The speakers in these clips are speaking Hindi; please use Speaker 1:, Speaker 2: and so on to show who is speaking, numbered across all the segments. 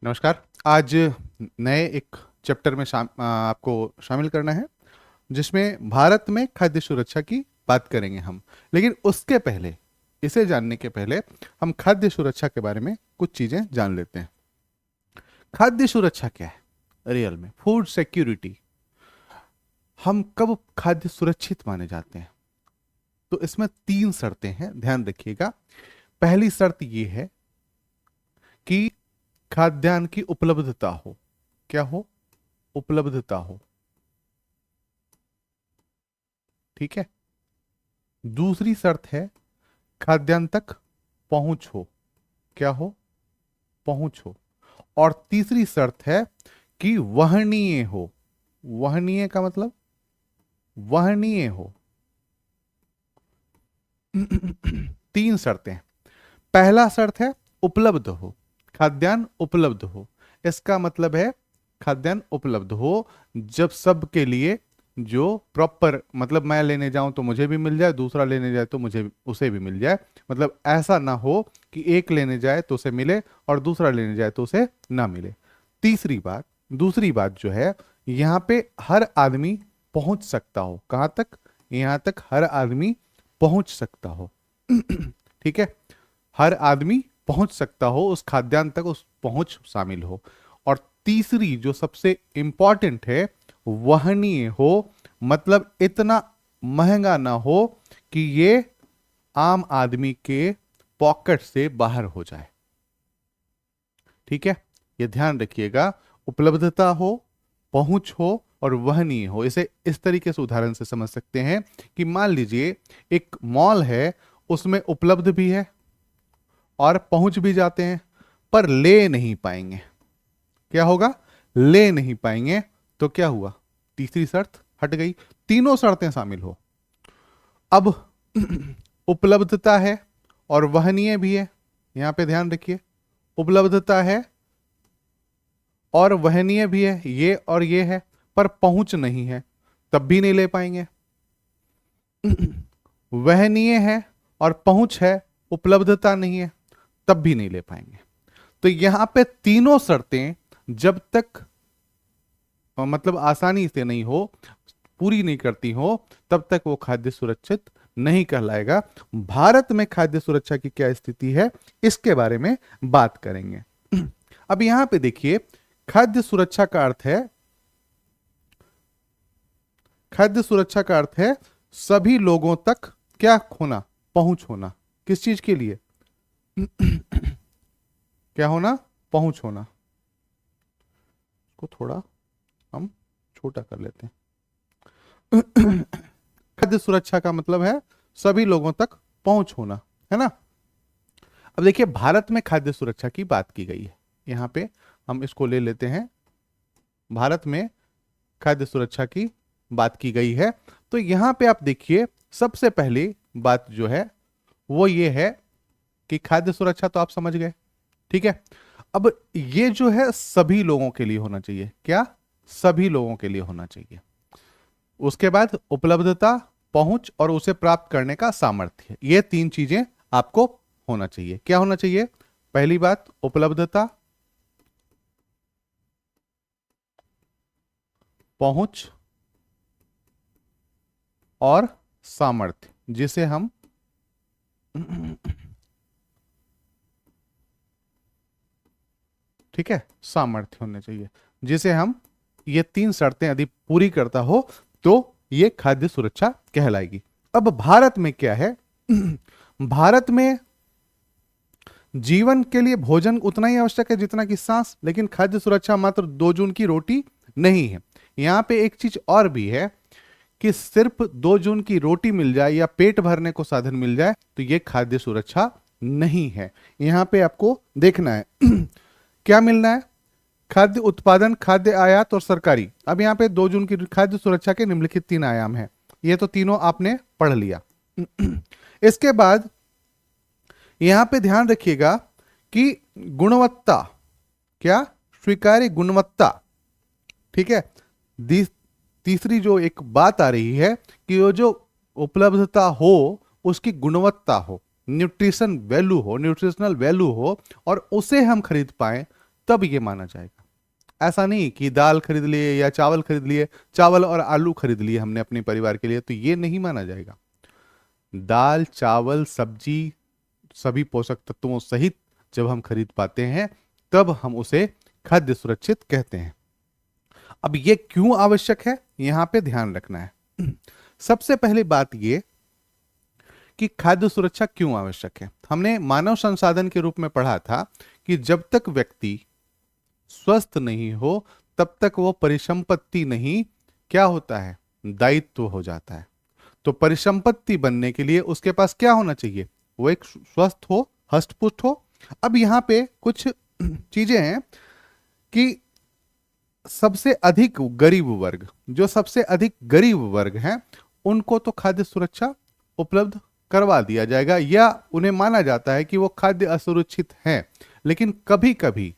Speaker 1: नमस्कार। आज नए एक चैप्टर में आपको शामिल करना है जिसमें भारत में खाद्य सुरक्षा की बात करेंगे हम। लेकिन उसके पहले, इसे जानने के पहले हम खाद्य सुरक्षा के बारे में कुछ चीजें जान लेते हैं। खाद्य सुरक्षा क्या है रियल में? Food security. हम कब खाद्य सुरक्षित माने जाते हैं? तो इसमें 3 शर्तें हैं, ध्यान रखिएगा। पहली शर्त यह है कि खाद्यान्न की उपलब्धता हो। क्या हो? उपलब्धता हो। ठीक है। दूसरी शर्त है खाद्यान्न तक पहुंच हो। क्या हो? पहुंच हो। और तीसरी शर्त है कि वहनीय हो। वहनीय का मतलब वहनीय हो। 3 शर्तें। पहला शर्त है उपलब्ध हो। खाद्यान्न उपलब्ध हो। इसका मतलब है खाद्यान्न उपलब्ध हो जब सबके लिए, जो प्रॉपर, मतलब मैं लेने जाऊं तो मुझे भी मिल जाए, दूसरा लेने जाए तो मुझे उसे भी मिल जाए। मतलब ऐसा ना हो कि एक लेने जाए तो उसे मिले और दूसरा लेने जाए तो उसे ना मिले। तीसरी बात, दूसरी बात जो है, यहाँ पे हर आदमी पहुंच सकता हो। कहां तक? यहां तक हर आदमी पहुंच सकता हो। ठीक है। हर आदमी पहुंच सकता हो उस खाद्यान्न तक, उस पहुंच शामिल हो। और तीसरी जो सबसे इंपॉर्टेंट है, वहनीय हो। मतलब इतना महंगा ना हो कि ये आम आदमी के पॉकेट से बाहर हो जाए। ठीक है, ये ध्यान रखिएगा। उपलब्धता हो, पहुंच हो और वहनीय हो। इसे इस तरीके से उदाहरण से समझ सकते हैं कि मान लीजिए एक मॉल है, उसमें उपलब्ध भी है और पहुंच भी जाते हैं, पर ले नहीं पाएंगे। क्या होगा? ले नहीं पाएंगे। तो क्या हुआ? तीसरी शर्त हट गई। तीनों शर्तें शामिल हो। अब उपलब्धता है और वहनीय भी है। यहां पे ध्यान रखिए, उपलब्धता है और वहनीय भी है, ये और ये है, पर पहुंच नहीं है, तब भी नहीं ले पाएंगे। वहनीय है और पहुंच है, उपलब्धता नहीं है, तब भी नहीं ले पाएंगे। तो यहां पे तीनों शर्तें जब तक मतलब आसानी से नहीं हो, पूरी नहीं करती हो, तब तक वो खाद्य सुरक्षित नहीं कहलाएगा। भारत में खाद्य सुरक्षा की क्या स्थिति है, इसके बारे में बात करेंगे। अब यहां पे देखिए, खाद्य सुरक्षा का अर्थ है, खाद्य सुरक्षा का अर्थ है सभी लोगों तक क्या होना? पहुंच होना। किस चीज के लिए? क्या होना? पहुंच होना। को थोड़ा हम छोटा कर लेते हैं। खाद्य सुरक्षा का मतलब है सभी लोगों तक पहुंच होना, है ना। अब देखिए, भारत में खाद्य सुरक्षा की बात की गई है। यहां पे हम इसको ले लेते हैं। भारत में खाद्य सुरक्षा की बात की गई है। तो यहां पे आप देखिए, सबसे पहली बात जो है वो ये है कि खाद्य सुरक्षा तो आप समझ गए। ठीक है। अब ये जो है सभी लोगों के लिए होना चाहिए। क्या? सभी लोगों के लिए होना चाहिए। उसके बाद उपलब्धता, पहुंच और उसे प्राप्त करने का सामर्थ्य, ये 3 चीजें आपको होना चाहिए। क्या होना चाहिए? पहली बात उपलब्धता, पहुंच और सामर्थ्य, जिसे हम ठीक है, सामर्थ्य होने चाहिए, जिसे हम, ये 3 शर्तें यदि पूरी करता हो तो ये खाद्य सुरक्षा कहलाएगी। अब भारत में क्या है? भारत में जीवन के लिए भोजन उतना ही आवश्यक है जितना कि सांस, लेकिन खाद्य सुरक्षा मात्र 2 जून की रोटी नहीं है। यहां पे एक चीज और भी है कि सिर्फ 2 जून की रोटी मिल जाए या पेट भरने को साधन मिल जाए तो यह खाद्य सुरक्षा नहीं है। यहां पे आपको देखना है क्या मिलना है? खाद्य उत्पादन, खाद्य आयात और सरकारी। अब यहां पे 2 जून की खाद्य सुरक्षा के निम्नलिखित 3 आयाम हैं। ये तो तीनों आपने पढ़ लिया। इसके बाद यहां पे ध्यान रखिएगा कि गुणवत्ता, क्या? स्वीकार्य गुणवत्ता। ठीक है। तीसरी जो एक बात आ रही है कि वो जो उपलब्धता हो उसकी गुणवत्ता हो, न्यूट्रिशन वैल्यू हो, न्यूट्रिशनल वैल्यू हो, और उसे हम खरीद पाए तब ये माना जाएगा। ऐसा नहीं कि दाल खरीद लिए या चावल खरीद लिए, चावल और आलू खरीद लिए हमने अपने परिवार के लिए, तो ये नहीं माना जाएगा। दाल, चावल, सब्जी, सभी पोषक तत्वों सहित जब हम खरीद पाते हैं तब हम उसे खाद्य सुरक्षित कहते हैं। अब ये क्यों आवश्यक है, यहां पे ध्यान रखना है। सबसे पहली बात ये कि खाद्य सुरक्षा क्यों आवश्यक है। हमने मानव संसाधन के रूप में पढ़ा था कि जब तक व्यक्ति स्वस्थ नहीं हो तब तक वो परिसंपत्ति नहीं, क्या होता है, दायित्व हो जाता है। तो परिसंपत्ति बनने के लिए उसके पास क्या होना चाहिए, वो एक स्वस्थ हो, हष्ट-पुष्ट हो। अब यहां पे कुछ चीजें हैं कि सबसे अधिक गरीब वर्ग, जो सबसे अधिक गरीब वर्ग हैं, उनको तो खाद्य सुरक्षा उपलब्ध करवा दिया जाएगा, या उन्हें माना जाता है कि वो खाद्य असुरक्षित हैं। लेकिन कभी कभी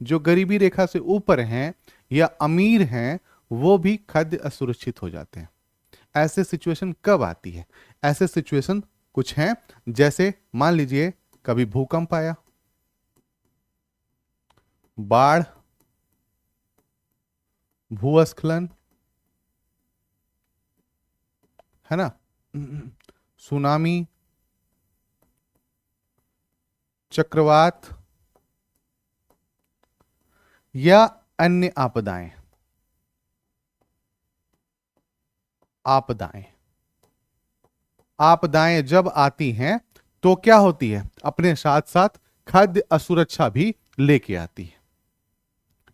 Speaker 1: जो गरीबी रेखा से ऊपर हैं या अमीर हैं, वो भी खाद्य असुरक्षित हो जाते हैं। ऐसे सिचुएशन कब आती है, ऐसे सिचुएशन कुछ हैं, जैसे मान लीजिए कभी भूकंप आया, बाढ़, भूस्खलन, है ना, सुनामी, चक्रवात या अन्य आपदाएं। आपदाएं जब आती हैं तो क्या होती है, अपने साथ साथ खाद्य असुरक्षा भी लेके आती है।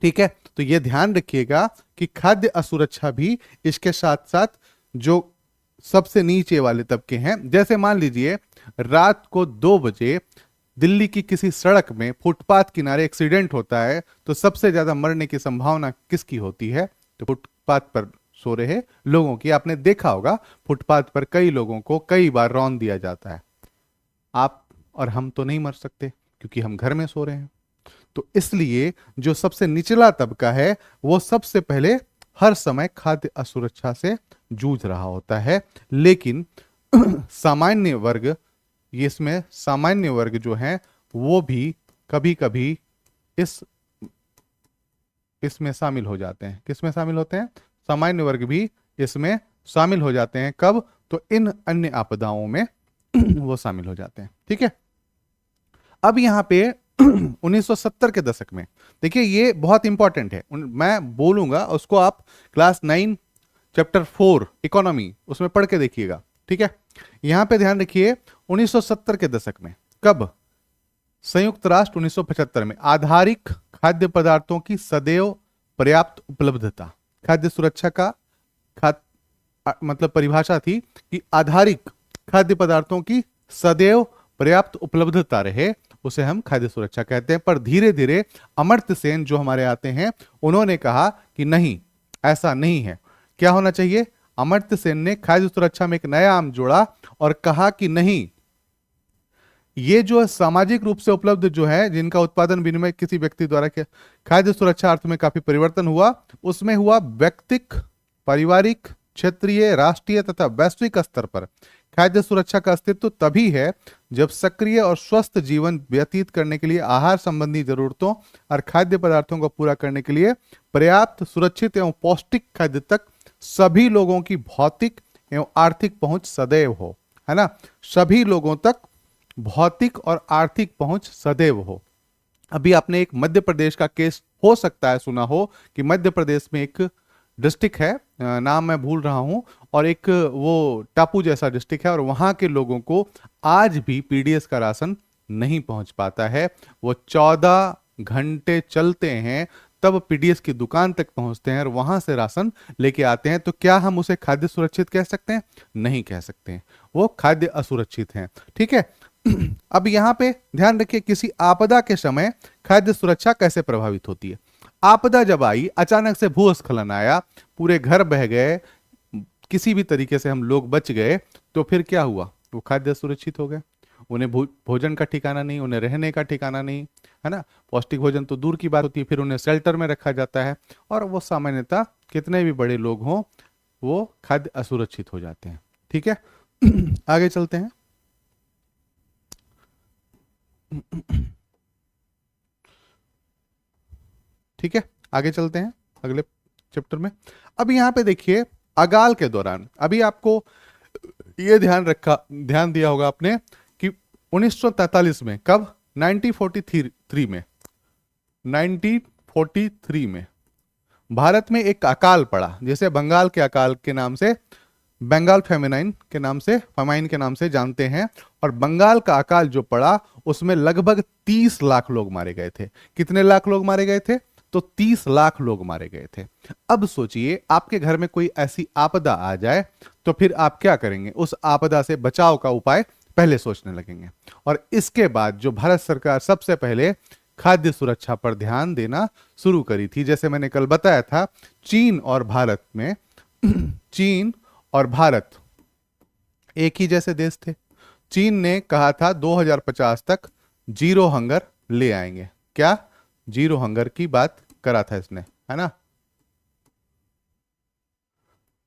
Speaker 1: ठीक है, तो यह ध्यान रखिएगा कि खाद्य असुरक्षा भी इसके साथ साथ जो सबसे नीचे वाले तबके हैं, जैसे मान लीजिए रात को 2 बजे दिल्ली की किसी सड़क में फुटपाथ किनारे एक्सीडेंट होता है, तो सबसे ज्यादा मरने की संभावना किसकी होती है, तो फुटपाथ पर सो रहे लोगों की। आपने देखा होगा फुटपाथ पर कई लोगों को कई बार रौंद दिया जाता है। आप और हम तो नहीं मर सकते क्योंकि हम घर में सो रहे हैं। तो इसलिए जो सबसे निचला तबका है वो सबसे पहले हर समय खाद्य असुरक्षा से जूझ रहा होता है। लेकिन सामान्य वर्ग, इसमें सामान्य वर्ग जो है वो भी कभी कभी इसमें शामिल हो जाते हैं। किसमें शामिल होते हैं, सामान्य वर्ग भी इसमें शामिल हो जाते हैं। कब, तो इन अन्य आपदाओं में वो शामिल हो जाते हैं। ठीक है, अब यहां पे 1970 के दशक में देखिए, ये बहुत इंपॉर्टेंट है, मैं बोलूंगा उसको, आप क्लास 9 चैप्टर 4 इकोनॉमी उसमें पढ़ के देखिएगा। ठीक है, यहां पे ध्यान रखिए 1970 के दशक में, कब, संयुक्त राष्ट्र 1975 में आधारिक खाद्य पदार्थों की सदैव पर्याप्त उपलब्धता, खाद्य सुरक्षा का मतलब परिभाषा थी कि आधारिक खाद्य पदार्थों की सदैव पर्याप्त उपलब्धता रहे, उसे हम खाद्य सुरक्षा कहते हैं। पर धीरे धीरे अमर्त्य सेन जो हमारे आते हैं, उन्होंने कहा कि नहीं, ऐसा नहीं है। क्या होना चाहिए, अमर्त्य सेन ने खाद्य सुरक्षा में एक नया आम जोड़ा और कहा कि नहीं, ये जो सामाजिक रूप से उपलब्ध जो है, जिनका उत्पादन विनिमय किसी व्यक्ति द्वारा किया, खाद्य सुरक्षा अर्थ में काफी परिवर्तन हुआ। उसमें हुआ व्यक्तिक, पारिवारिक, क्षेत्रीय, राष्ट्रीय तथा वैश्विक स्तर पर खाद्य सुरक्षा का अस्तित्व तभी है जब सक्रिय और स्वस्थ जीवन व्यतीत करने के लिए आहार संबंधी जरूरतों और खाद्य पदार्थों को पूरा करने के लिए पर्याप्त, सुरक्षित एवं पौष्टिक खाद्य तक सभी लोगों की भौतिक एवं आर्थिक पहुंच सदैव हो, है ना, सभी लोगों तक भौतिक और आर्थिक पहुंच सदैव हो। अभी आपने एक मध्य प्रदेश का केस हो सकता है सुना हो कि मध्य प्रदेश में एक डिस्ट्रिक्ट है, नाम मैं भूल रहा हूं, और एक वो टापू जैसा डिस्ट्रिक्ट है, और वहां के लोगों को आज भी पीडीएस का राशन नहीं पहुंच पाता है। वो 14 घंटे चलते हैं तब पीडीएस की दुकान तक पहुंचते हैं और वहां से राशन लेके आते हैं। तो क्या हम उसे खाद्य सुरक्षित कह सकते हैं? नहीं कह सकते हैं, वो खाद्य असुरक्षित हैं। ठीक है, अब यहां पे ध्यान रखिए, किसी आपदा के समय खाद्य सुरक्षा कैसे प्रभावित होती है। आपदा जब आई, अचानक से भूस्खलन आया, पूरे घर बह गए, किसी भी तरीके से हम लोग बच गए, तो फिर क्या हुआ, वो खाद्य सुरक्षित हो गए। उन्हें भोजन का ठिकाना नहीं, उन्हें रहने का ठिकाना नहीं, है ना, पौष्टिक भोजन तो दूर की बात होती है, फिर उन्हें शेल्टर में रखा जाता है, और वो सामान्यतः कितने भी बड़े लोग हों वो खाद्य असुरक्षित हो जाते हैं। ठीक है, आगे चलते हैं। ठीक है, आगे चलते हैं अगले चैप्टर में। अब यहाँ पे देखिए, अकाल के दौरान अभी आपको ये ध्यान दिया होगा आपने कि 1943 में, कब, 1943 में, 1943 में भारत में एक अकाल पड़ा, जैसे बंगाल के अकाल के नाम से, बंगाल फेमाइन के नाम से जानते हैं। और बंगाल का अकाल जो पड़ा उसमें लगभग 30 लाख लोग मारे गए थे। कितने लाख लोग मारे गए थे? तो 30 लाख लोग मारे गए थे। अब सोचिए, आपके घर में कोई ऐसी आपदा आ जाए तो फिर आप क्या करेंगे? उस आपदा से बचाव का उपाय पहले सोचने लगेंगे। और इसके बाद जो भारत सरकार सबसे पहले खाद्य सुरक्षा पर ध्यान देना शुरू करी थी, जैसे मैंने कल बताया था, चीन और भारत में चीन और भारत एक ही जैसे देश थे। चीन ने कहा था 2050 तक जीरो हंगर ले आएंगे। क्या? जीरो हंगर की बात करा था इसने, है ना?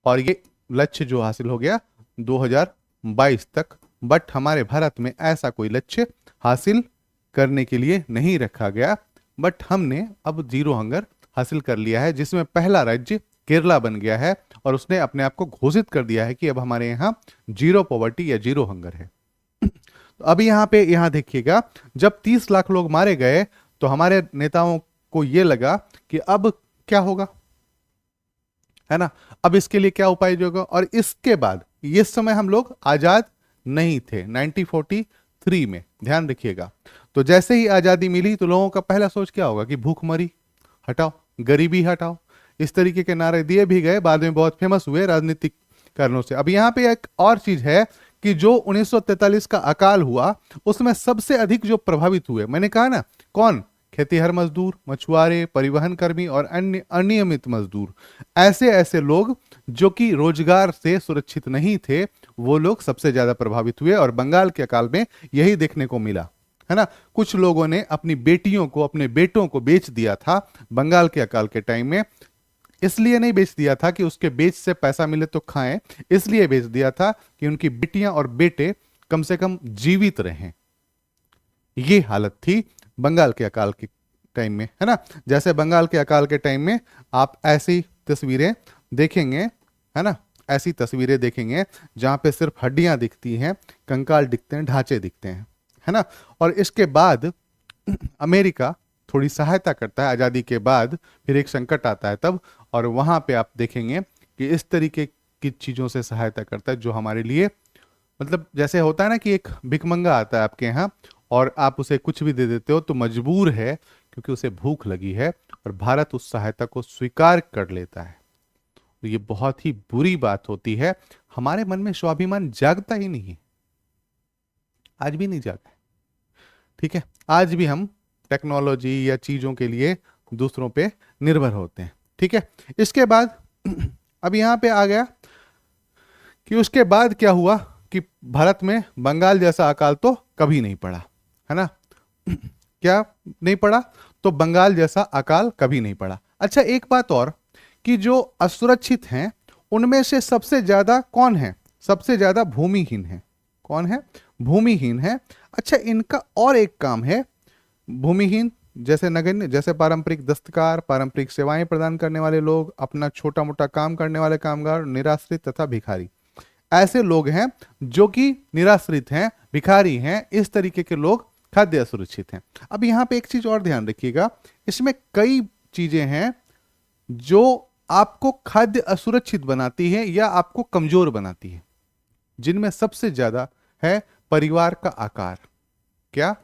Speaker 1: और ये लक्ष्य जो हासिल हो गया 2022 तक। बट हमारे भारत में ऐसा कोई लक्ष्य हासिल करने के लिए नहीं रखा गया। बट हमने अब जीरो हंगर हासिल कर लिया है, जिसमें पहला राज्य केरला बन गया है और उसने अपने आप को घोषित कर दिया है कि अब हमारे यहाँ जीरो पॉवर्टी या जीरो हंगर है। तो अभी यहाँ देखिएगा, जब 30 लाख लोग मारे गए तो हमारे नेताओं को यह लगा कि अब क्या होगा, है ना? अब इसके लिए क्या उपाय होगा? और इसके बाद, इस समय हम लोग आजाद नहीं थे 1943 में, ध्यान रखिएगा। तो जैसे ही आजादी मिली तो लोगों का पहला सोच क्या होगा कि भूखमरी हटाओ, गरीबी हटाओ, इस तरीके के नारे दिए भी गए, बाद में बहुत फेमस हुए राजनीतिक कारणों से। अब यहाँ पे एक और चीज है कि जो 1943 का अकाल हुआ उसमें सबसे अधिक जो प्रभावित हुए, मैंने कहा ना, कौन? खेतीहर मजदूर, मछुआरे, परिवहन कर्मी और अन्य अनियमित मजदूर। ऐसे लोग जो कि रोजगार से सुरक्षित नहीं थे, वो लोग सबसे ज्यादा प्रभावित हुए। और बंगाल के अकाल में यही देखने को मिला, है ना? कुछ लोगों ने अपनी बेटियों को, अपने बेटों को बेच दिया था बंगाल के अकाल के टाइम में। इसलिए नहीं बेच दिया था कि उसके बेच से पैसा मिले तो खाएं, इसलिए बेच दिया था कि उनकी बेटियां और बेटे कम से कम जीवित रहें। ये हालत थी बंगाल के अकाल के टाइम में, है ना? जैसे बंगाल के अकाल के टाइम में आप ऐसी तस्वीरें देखेंगे, है ना? ऐसी तस्वीरें देखेंगे जहां पे सिर्फ हड्डियां दिखती हैं, कंकाल दिखते हैं, ढांचे दिखते हैं, है ना? और इसके बाद अमेरिका थोड़ी सहायता करता है आजादी के बाद, फिर एक संकट आता है तब, और वहां पे आप देखेंगे कि इस तरीके की चीजों से सहायता करता है जो हमारे लिए, मतलब जैसे होता है ना कि एक भिखमंगा आता है आपके यहाँ और आप उसे कुछ भी दे देते हो तो मजबूर है क्योंकि उसे भूख लगी है, और भारत उस सहायता को स्वीकार कर लेता है। तो ये बहुत ही बुरी बात होती है। हमारे मन में स्वाभिमान जागता ही नहीं है, आज भी नहीं जागा है। ठीक है, आज भी हम टेक्नोलॉजी या चीजों के लिए दूसरों पे निर्भर होते हैं। ठीक है, इसके बाद अब यहां पे आ गया कि उसके बाद क्या हुआ कि भारत में बंगाल जैसा अकाल तो कभी नहीं पड़ा, है ना? क्या नहीं पड़ा? तो बंगाल जैसा अकाल कभी नहीं पड़ा। अच्छा, एक बात और कि जो असुरक्षित हैं उनमें से सबसे ज्यादा कौन है? सबसे ज्यादा भूमिहीन है। कौन है? भूमिहीन है। अच्छा, इनका और एक काम है, भूमिहीन जैसे नगण्य, जैसे पारंपरिक दस्तकार, पारंपरिक सेवाएं प्रदान करने वाले लोग, अपना छोटा मोटा काम करने वाले कामगार, निराश्रित तथा भिखारी। ऐसे लोग हैं जो कि निराश्रित हैं, भिखारी हैं, इस तरीके के लोग खाद्य असुरक्षित हैं। अब यहां पे एक चीज और ध्यान रखिएगा, इसमें कई चीजें हैं जो आपको खाद्य असुरक्षित बनाती है या आपको कमजोर बनाती है, जिनमें सबसे ज्यादा है परिवार का आकार। क्या?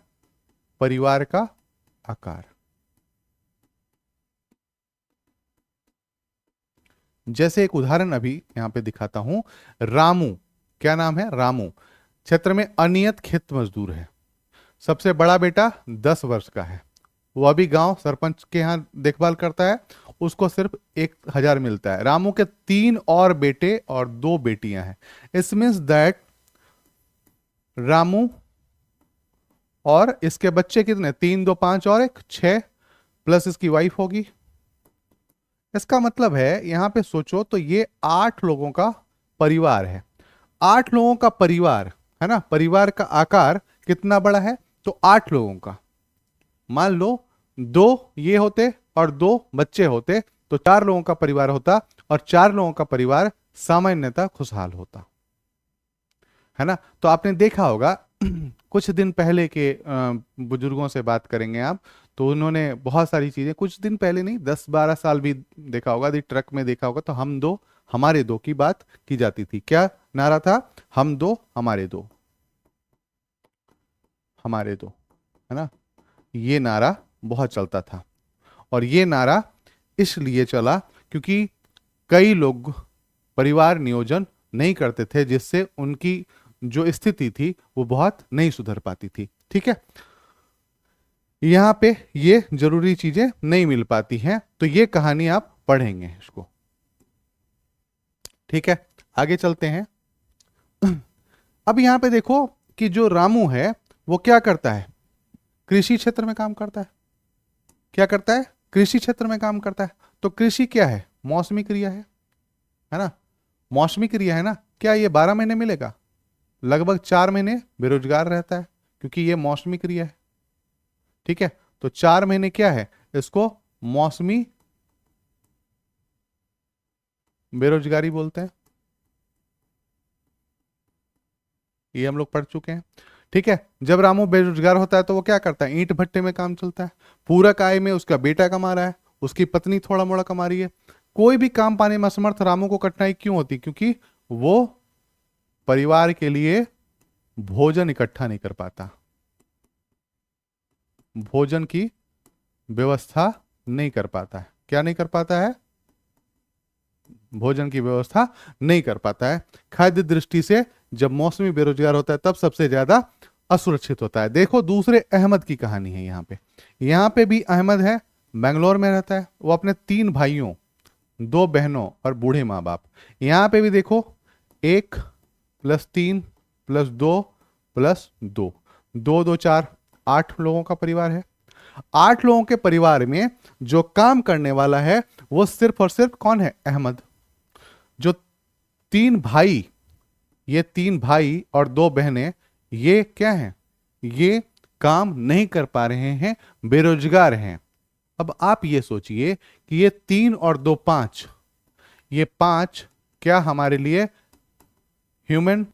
Speaker 1: परिवार का आकार। जैसे एक उदाहरण अभी यहां पे दिखाता हूं। रामू, क्या नाम है? रामू क्षेत्र में अनियत खेत मजदूर है। सबसे बड़ा बेटा 10 वर्ष का है, वो अभी गांव सरपंच के यहां देखभाल करता है, उसको सिर्फ 1,000 मिलता है। रामू के 3 और बेटे और 2 बेटियां हैं। इट मीन्स दैट रामू और इसके बच्चे कितने? 3 2 5 और 1 6, प्लस इसकी वाइफ होगी। इसका मतलब है यहां पे सोचो तो ये 8 लोगों का परिवार है। 8 लोगों का परिवार, है ना? परिवार का आकार कितना बड़ा है? तो 8 लोगों का। मान लो 2 ये होते और 2 बच्चे होते तो 4 लोगों का परिवार होता, और 4 लोगों का परिवार सामान्यतः खुशहाल होता, है ना। तो आपने देखा होगा कुछ दिन पहले के बुजुर्गों से बात करेंगे आप, तो उन्होंने बहुत सारी चीजें, कुछ दिन पहले नहीं, 10-12 साल भी देखा होगा, यदि ट्रक में देखा होगा, तो हम दो हमारे दो की बात की जाती थी। क्या नारा था? हम दो हमारे दो, हमारे दो, है ना। ये नारा बहुत चलता था, और ये नारा इसलिए चला क्योंकि कई लोग परिवार नियोजन नहीं करते थे, जिससे उनकी जो स्थिति थी वो बहुत नहीं सुधर पाती थी। ठीक है, यहां पे ये जरूरी चीजें नहीं मिल पाती हैं, तो ये कहानी आप पढ़ेंगे इसको। ठीक है, आगे चलते हैं। अब यहां पे देखो कि जो रामू है वो क्या करता है? कृषि क्षेत्र में काम करता है। क्या करता है? कृषि क्षेत्र में काम करता है। तो कृषि क्या है? मौसमी क्रिया है ना। मौसमी क्रिया है ना। क्या ये 12 महीने मिलेगा? लगभग 4 महीने बेरोजगार रहता है, क्योंकि ये मौसमी क्रिया है। ठीक है, तो 4 महीने क्या है? इसको मौसमी बेरोजगारी बोलते हैं। ये हम लोग पढ़ चुके हैं। ठीक है, जब रामू बेरोजगार होता है तो वो क्या करता है? ईंट भट्टे में काम चलता है। पूरक आय में उसका बेटा कमा रहा है, उसकी पत्नी थोड़ा मोड़ा कमा रही है। कोई भी काम पाने में असमर्थ रामू को कठिनाई क्यों होती? क्योंकि वो परिवार के लिए भोजन इकट्ठा नहीं कर पाता, भोजन की व्यवस्था नहीं कर पाता है। क्या नहीं कर पाता है? भोजन की व्यवस्था नहीं कर पाता है। खाद्य दृष्टि से जब मौसमी बेरोजगार होता है तब सबसे ज्यादा असुरक्षित होता है। देखो दूसरे अहमद की कहानी है यहाँ पे भी अहमद है, बेंगलोर में रहता है। वो अपने 3 भाइयों, 2 बहनों और बूढ़े माँ बाप, यहाँ पे भी देखो 1 + 3 + 2 + 2, 2 2 4, 8 लोगों का परिवार है। 8 लोगों के परिवार में जो काम करने वाला है वो सिर्फ और सिर्फ कौन है? अहमद। जो 3 भाई, ये 3 भाई और 2 बहनें, ये क्या हैं? ये काम नहीं कर पा रहे हैं, बेरोजगार हैं। अब आप ये सोचिए कि ये 3 और 2 5, ये 5 क्या हमारे लिए ह्यूमन,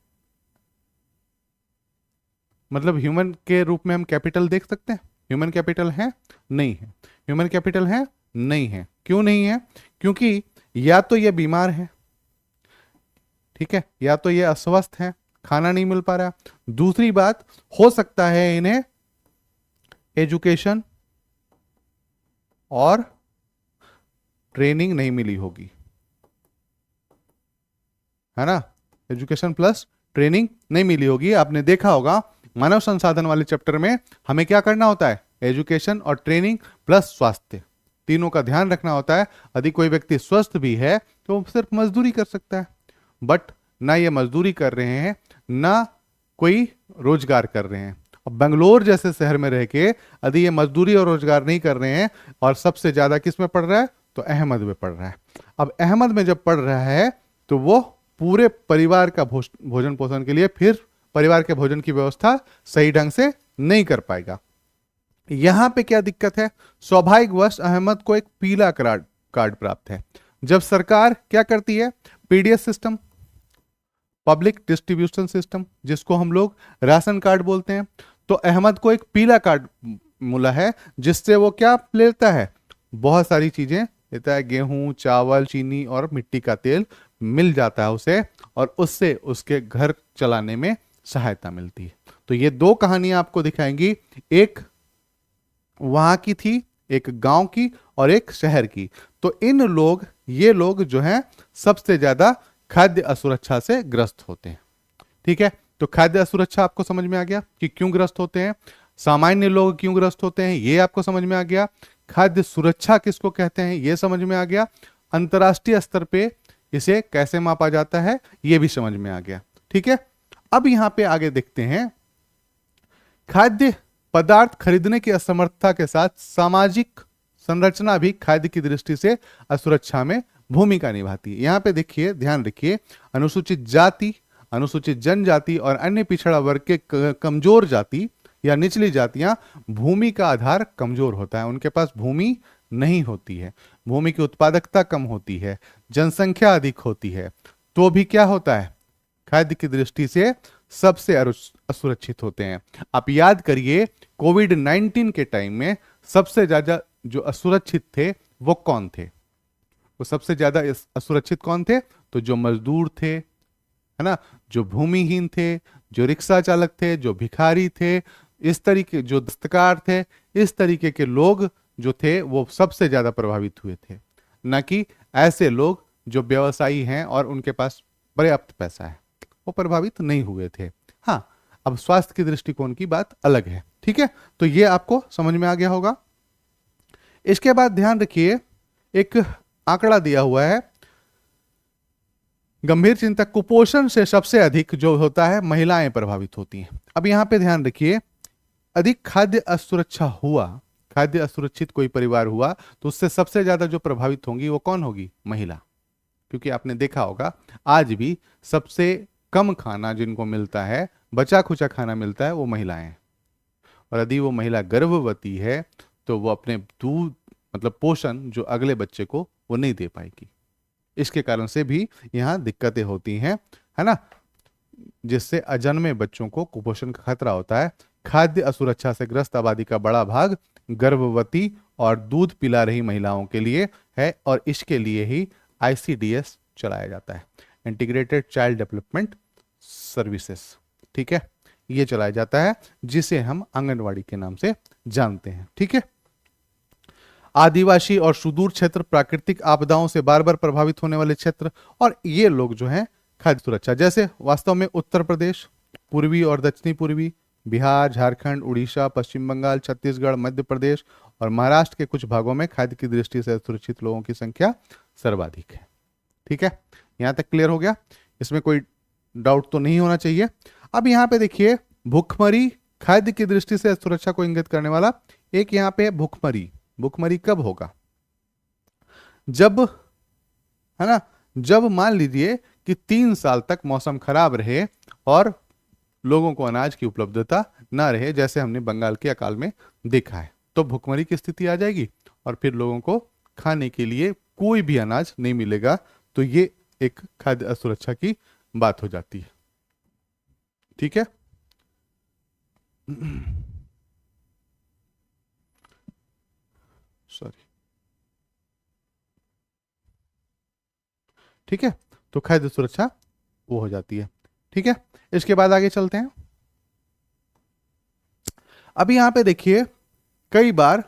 Speaker 1: मतलब ह्यूमन के रूप में हम कैपिटल देख सकते हैं? ह्यूमन कैपिटल है? नहीं है। ह्यूमन कैपिटल है? नहीं है। क्यों नहीं है? क्योंकि या तो ये बीमार है, ठीक है, या तो ये अस्वस्थ है, खाना नहीं मिल पा रहा। दूसरी बात, हो सकता है इन्हें एजुकेशन और ट्रेनिंग नहीं मिली होगी, है ना। एजुकेशन प्लस ट्रेनिंग नहीं मिली होगी। आपने देखा होगा मानव संसाधन वाले चैप्टर में हमें क्या करना होता है? एजुकेशन और ट्रेनिंग प्लस स्वास्थ्य, तीनों का ध्यान रखना होता है। यदि कोई व्यक्ति स्वस्थ भी है तो वो सिर्फ मजदूरी कर सकता है, बट ना ये मजदूरी कर रहे हैं, ना कोई रोजगार कर रहे हैं। अब बेंगलोर जैसे शहर में रह के यदि ये मजदूरी और रोजगार नहीं कर रहे हैं, और सबसे ज्यादा किस में पढ़ रहा है? तो अहमद में पढ़ रहा है। अब अहमद में जब पढ़ रहा है तो वो पूरे परिवार का भोजन पोषण के लिए, फिर परिवार के भोजन की व्यवस्था सही ढंग से नहीं कर पाएगा। यहां पे क्या दिक्कत है? स्वाभाविकवश अहमद को एक पीला कार्ड प्राप्त है। जब सरकार क्या करती है? PDS system, public distribution system, जिसको हम लोग राशन कार्ड बोलते हैं, तो अहमद को एक पीला कार्ड मिला है, जिससे वो क्या लेता है? बहुत सारी चीजें लेता है, गेहूं, चावल, चीनी और मिट्टी का तेल मिल जाता है उसे, और उससे उसके घर चलाने में सहायता मिलती है। तो ये 2 कहानियां आपको दिखाएंगी, एक वहां की थी, एक गांव की और एक शहर की। तो ये लोग जो हैं सबसे ज्यादा खाद्य असुरक्षा से ग्रस्त होते हैं। ठीक है, तो खाद्य असुरक्षा आपको समझ में आ गया कि क्यों ग्रस्त होते हैं। सामान्य लोग क्यों ग्रस्त होते हैं, ये आपको समझ में आ गया। खाद्य सुरक्षा किसको कहते हैं, ये समझ में आ गया। अंतर्राष्ट्रीय स्तर पे इसे कैसे मापा जाता है, ये भी समझ में आ गया। ठीक है, अब यहां पे आगे देखते हैं। खाद्य पदार्थ खरीदने की असमर्थता के साथ सामाजिक संरचना भी खाद्य की दृष्टि से असुरक्षा में भूमिका निभाती है। यहां पे देखिए, ध्यान रखिए, अनुसूचित जाति, अनुसूचित जनजाति और अन्य पिछड़ा वर्ग के कमजोर जाति या निचली जातियां, भूमि का आधार कमजोर होता है, उनके पास भूमि नहीं होती है, भूमि की उत्पादकता कम होती है, जनसंख्या अधिक होती है, तो भी क्या होता है, खाद्य की दृष्टि से सबसे असुरक्षित होते हैं। आप याद करिए कोविड 19 के टाइम में सबसे ज्यादा जो असुरक्षित थे वो कौन थे, वो सबसे ज्यादा असुरक्षित कौन थे, तो जो मजदूर थे, है ना, जो भूमिहीन थे, जो रिक्शा चालक थे, जो भिखारी थे, इस तरीके जो दस्तकार थे, इस तरीके के लोग जो थे वो सबसे ज्यादा प्रभावित हुए थे, न कि ऐसे लोग जो व्यवसायी हैं और उनके पास पर्याप्त पैसा है, वो प्रभावित नहीं हुए थे। हाँ, अब स्वास्थ्य की दृष्टिकोण की बात अलग है। ठीक है, तो ये आपको समझ में आ गया होगा। इसके बाद ध्यान रखिए, एक आंकड़ा दिया हुआ है, गंभीर चिंता कुपोषण से सबसे अधिक जो होता है महिलाएं प्रभावित होती हैं। अब यहां पे ध्यान रखिए, अधिक खाद्य असुरक्षा हुआ, खाद्य असुरक्षित कोई परिवार हुआ तो उससे सबसे ज्यादा जो प्रभावित होंगी वो कौन होगी, महिला। क्योंकि आपने देखा होगा आज भी सबसे कम खाना जिनको मिलता है, बचा खुचा खाना मिलता है, वो महिलाएं हैं। और यदि वो महिला गर्भवती है तो वो अपने दूध मतलब पोषण जो अगले बच्चे को वो नहीं दे पाएगी। इसके कारण से भी यहाँ दिक्कतें होती हैं, है ना, जिससे अजन्मे बच्चों को कुपोषण का खतरा होता है। खाद्य असुरक्षा से ग्रस्त आबादी का बड़ा भाग गर्भवती और दूध पिला रही महिलाओं के लिए है, और इसके लिए ही आईसीडीएस चलाया जाता है, इंटीग्रेटेड चाइल्ड डेवलपमेंट सर्विसेज। ठीक है, ये चलाया जाता है जिसे हम आंगनवाड़ी के नाम से जानते हैं। ठीक है, आदिवासी और सुदूर क्षेत्र, प्राकृतिक आपदाओं से बार बार प्रभावित होने वाले क्षेत्र, और ये लोग जो हैं खाद्य सुरक्षा, जैसे वास्तव में उत्तर प्रदेश, पूर्वी और दक्षिणी पूर्वी, बिहार, झारखंड, उड़ीसा, पश्चिम बंगाल, छत्तीसगढ़, मध्य प्रदेश और महाराष्ट्र के कुछ भागों में खाद्य की दृष्टि से असुरक्षित लोगों की संख्या सर्वाधिक है। ठीक है, यहां तक क्लियर हो गया, इसमें कोई डाउट तो नहीं होना चाहिए। अब यहां पे देखिए, भूखमरी खाद्य की दृष्टि से सुरक्षा को इंगित करने वाला एक यहां पे भूखमरी। भूखमरी कब होगा, जब, है ना, जब मान लीजिए कि 3 साल तक मौसम खराब रहे और लोगों को अनाज की उपलब्धता ना रहे, जैसे हमने बंगाल के अकाल में देखा है, तो भूखमरी की स्थिति आ जाएगी और फिर लोगों को खाने के लिए कोई भी अनाज नहीं मिलेगा। तो ये एक खाद्य असुरक्षा की बात हो जाती है। ठीक है, सॉरी। ठीक है, तो खाद्य सुरक्षा वो हो जाती है। ठीक है, इसके बाद आगे चलते हैं। अभी यहां पे देखिए, कई बार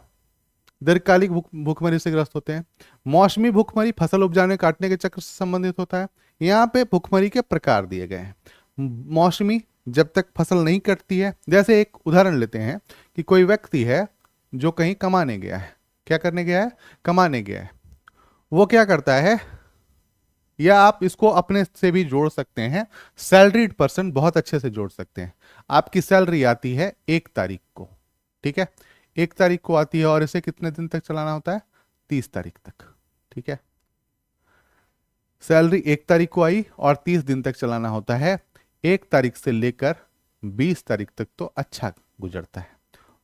Speaker 1: दीर्घकालिक भूखमरी से ग्रस्त होते हैं। मौसमी भूखमरी फसल उपजाने काटने के चक्र से संबंधित होता है। यहाँ पे भूखमरी के प्रकार दिए गए हैं। मौसमी, जब तक फसल नहीं कटती है, जैसे एक उदाहरण लेते हैं कि कोई व्यक्ति है जो कहीं कमाने गया है। क्या करने गया है, कमाने गया है। वो क्या करता है, या आप इसको अपने से भी जोड़ सकते हैं, सैलरीड पर्सन बहुत अच्छे से जोड़ सकते हैं। आपकी सैलरी आती है 1 तारीख को, ठीक है, 1 तारीख को आती है और इसे कितने दिन तक चलाना होता है, 30 तारीख तक। ठीक है, सैलरी 1 तारीख को आई और 30 दिन तक चलाना होता है। 1 तारीख से लेकर 20 तारीख तक तो अच्छा गुजरता है,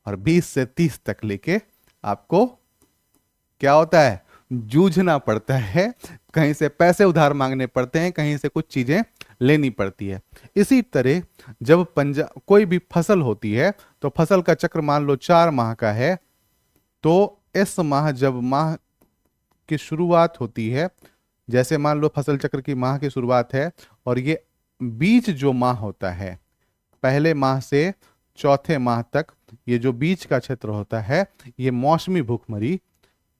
Speaker 1: और 20 से 30 तक लेके आपको क्या होता है, जूझना पड़ता है, कहीं से पैसे उधार मांगने पड़ते हैं, कहीं से कुछ चीजें लेनी पड़ती है। इसी तरह जब कोई भी फसल होती है तो फसल का चक्र मान लो 4 माह का है, तो इस माह जब माह की शुरुआत होती है, जैसे मान लो फसल चक्र की माह की शुरुआत है, और ये बीच जो माह होता है, पहले माह से चौथे माह तक ये जो बीच का क्षेत्र होता है, ये मौसमी भूखमरी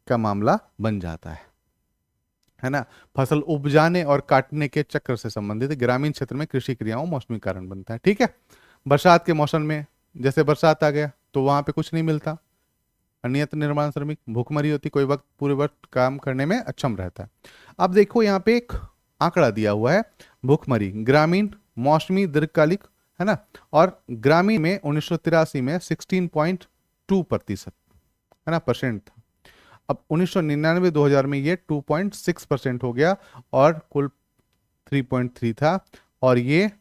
Speaker 1: का मामला बन जाता है ना। फसल उपजाने और काटने के चक्र से संबंधित ग्रामीण क्षेत्र में कृषि क्रियाओं मौसमी कारण बनता है। ठीक है, बरसात के मौसम में जैसे बरसात आ गया तो वहां पे कुछ नहीं मिलता, अनियत निर्माण श्रमिक भूखमरी होती, कोई वक्त पूरे वक्त काम करने में अक्षम रहता है। अब देखो यहाँ पे एक आंकड़ा दिया हुआ है, भूखमरी ग्रामीण, मौसमी, दीर्घकालिक, है ना, और ग्रामीण में 1983 में 16.2% है ना परसेंट था। अब 1999-2000 में ये 2.6% हो गया, और कुल 3.3 था, और ये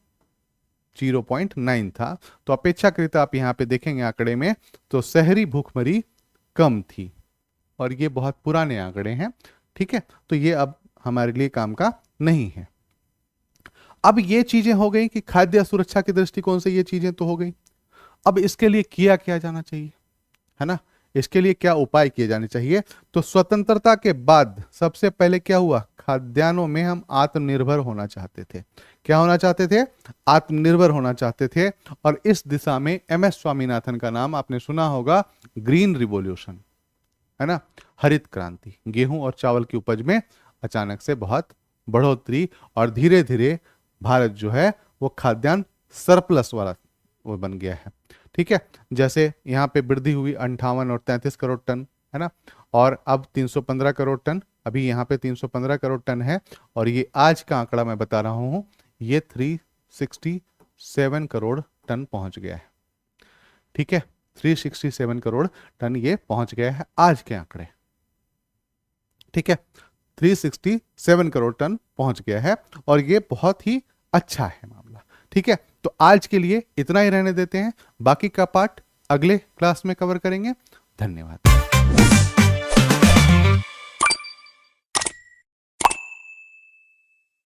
Speaker 1: 0.9 था। तो अपेक्षाकृत आप यहाँ पे देखेंगे आंकड़े में तो शहरी भूखमरी कम थी, और ये बहुत पुराने आंकड़े हैं, ठीक है, तो ये अब हमारे लिए काम का नहीं है। अब ये चीजें हो गई कि खाद्य सुरक्षा के दृष्टिकोण से ये चीजें तो हो गई। अब इसके लिए किया क्या जाना चाहिए, है ना, इसके लिए क्या उपाय किए जाने चाहिए। तो स्वतंत्रता के बाद सबसे पहले क्या हुआ, खाद्यान्नों में हम आत्मनिर्भर होना चाहते थे। क्या होना चाहते थे, आत्मनिर्भर होना चाहते थे। और इस दिशा में MS स्वामीनाथन का नाम आपने सुना होगा, ग्रीन रिवॉल्यूशन, है ना, हरित क्रांति। गेहूं और चावल की उपज में अचानक से बहुत बढ़ोतरी और धीरे धीरे भारत जो है वो खाद्यान्न सरप्लस वाला वो बन गया है, ठीक है। जैसे यहाँ पे वृद्धि हुई 58 और 33 करोड़ टन, है ना, और अब 315 करोड़ टन, अभी यहाँ पे 315 करोड़ टन है। और ये आज का आंकड़ा मैं बता रहा हूँ, ये 367 करोड़ टन पहुंच गया है, ठीक है, 367 करोड़ टन ये पहुंच गया है आज के आंकड़े, ठीक है, 367 करोड़ टन पहुंच गया है। और ये बहुत ही अच्छा है मामला, ठीक है। तो आज के लिए इतना ही रहने देते हैं, बाकी का पार्ट अगले क्लास में कवर करेंगे। धन्यवाद।